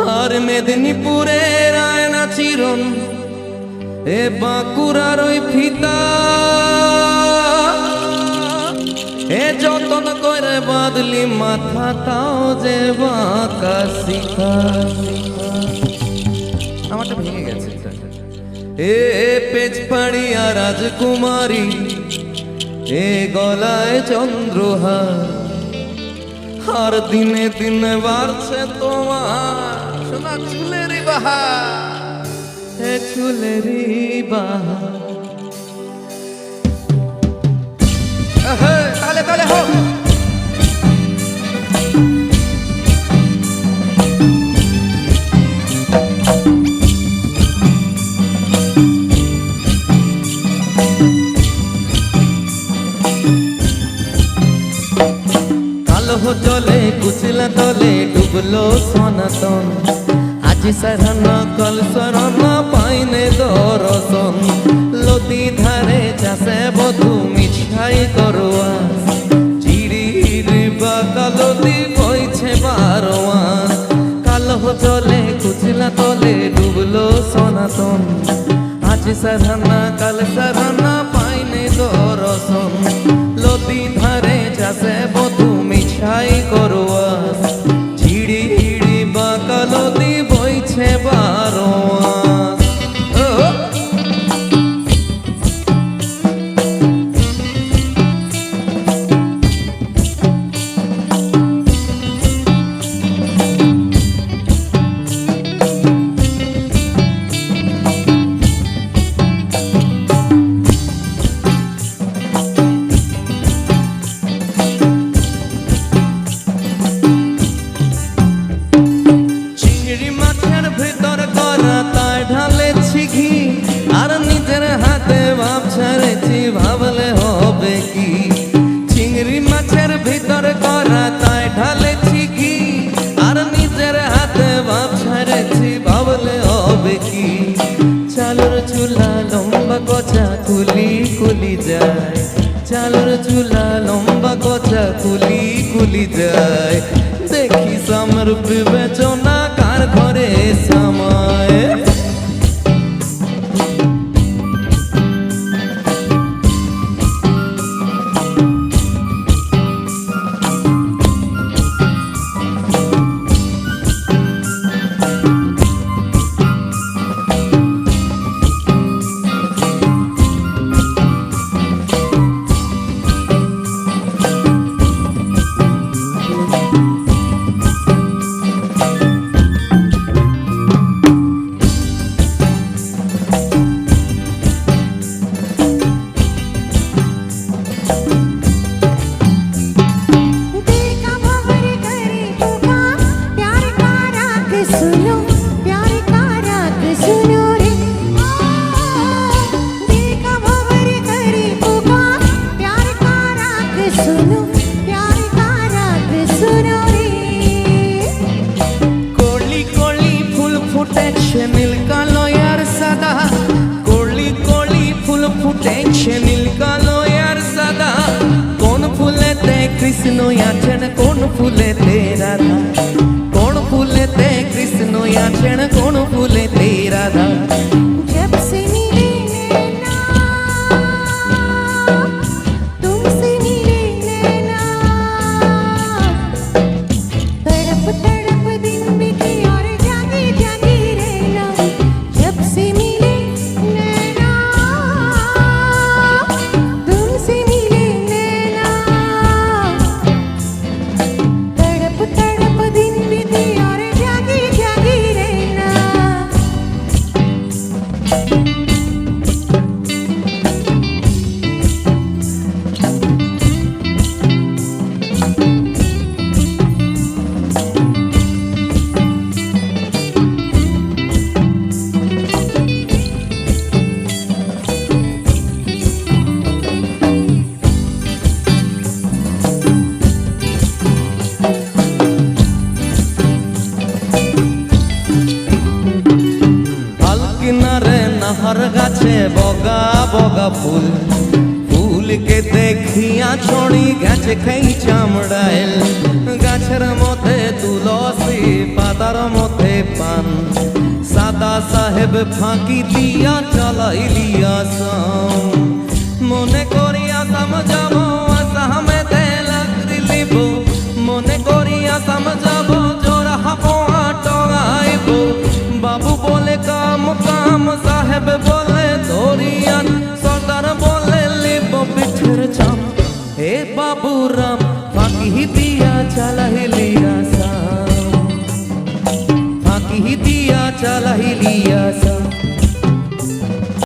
আর মেদিনীপুরের আয়না চিরন এ বাঁকুড়ার ওই ফিতা এ যতন করে বাদলি মাথা তাও যে বাঁকা শিখা। আমারটা ভেঙে গেছে। এ পেজপাড়িয়া রাজকুমারী এ গলায় চন্দ্রহার আর দিনে দিনে বাড়ছে তোমার সোনা চুলেরই বাহার এ চুলেরই বাহার। তাহলে তাহলে হোক চলে কুচলা তলে ডুবলো সনাতন আজ সারানা কল সরনা পাইনে দরসন লতি ধারে চাষে বধু মিছাই করোয়া চিড়ির বাঁকা লতি বইছে বারোয়া। কালো চলে কুচলা তলে ডুবলো সনাতন আজ সারানা কাল সারানা পাইনে দরসন লতি ধারে চাষে বধু মিছাই করোয়া ঝিড়ি হিড়ি বাঁকা লতি বইছে বারোয়া। ভাবলে হবে কি চিংড়ি মাছের ভিতর করা তাই ঢালেছি ঘি আর নিজের হাতে ভাব ছাড়েছি ভাবলে হবে কি। চালুর চুলা লম্বা কচা কুলি কুলি যায় চালুর চুলা লম্বা কচা কুলি কুলি যায় দেখি সামর বিবেচনা কার ঘরে সময়। নীল কালো আর সাদা কলি কলি ফুল ফুটেছে নীল কালো আর সাদা কোন ফুলেতে কৃষ্ণ আছেন কোন ফুলেতে রাধা কোন ফুলেতে কৃষ্ণ আছেন কোন ফুলেতে রাধা। নাহার গাছে বগা বগা ফুল ফুলকে দেখিয়া ছড়ি গেছে খেই চামড়াইল গাছের মধ্যে তুলসী পাতার মধ্যে পান সাদা সাহেব ফাঁকি দিয়া চালাইলিয়া সাম মনে করিয়া যাব আসামেতে লাকড়ি লিব মনে করিয়া যাব জোড়া হাপোয়া টগাইব বাবু বলে কাম কাম সাহেব বলে ধরিয়ান সর্দার বলে লিব পিঠের চাম হে বাবুরাম ফাঁকি দিয়া চালাই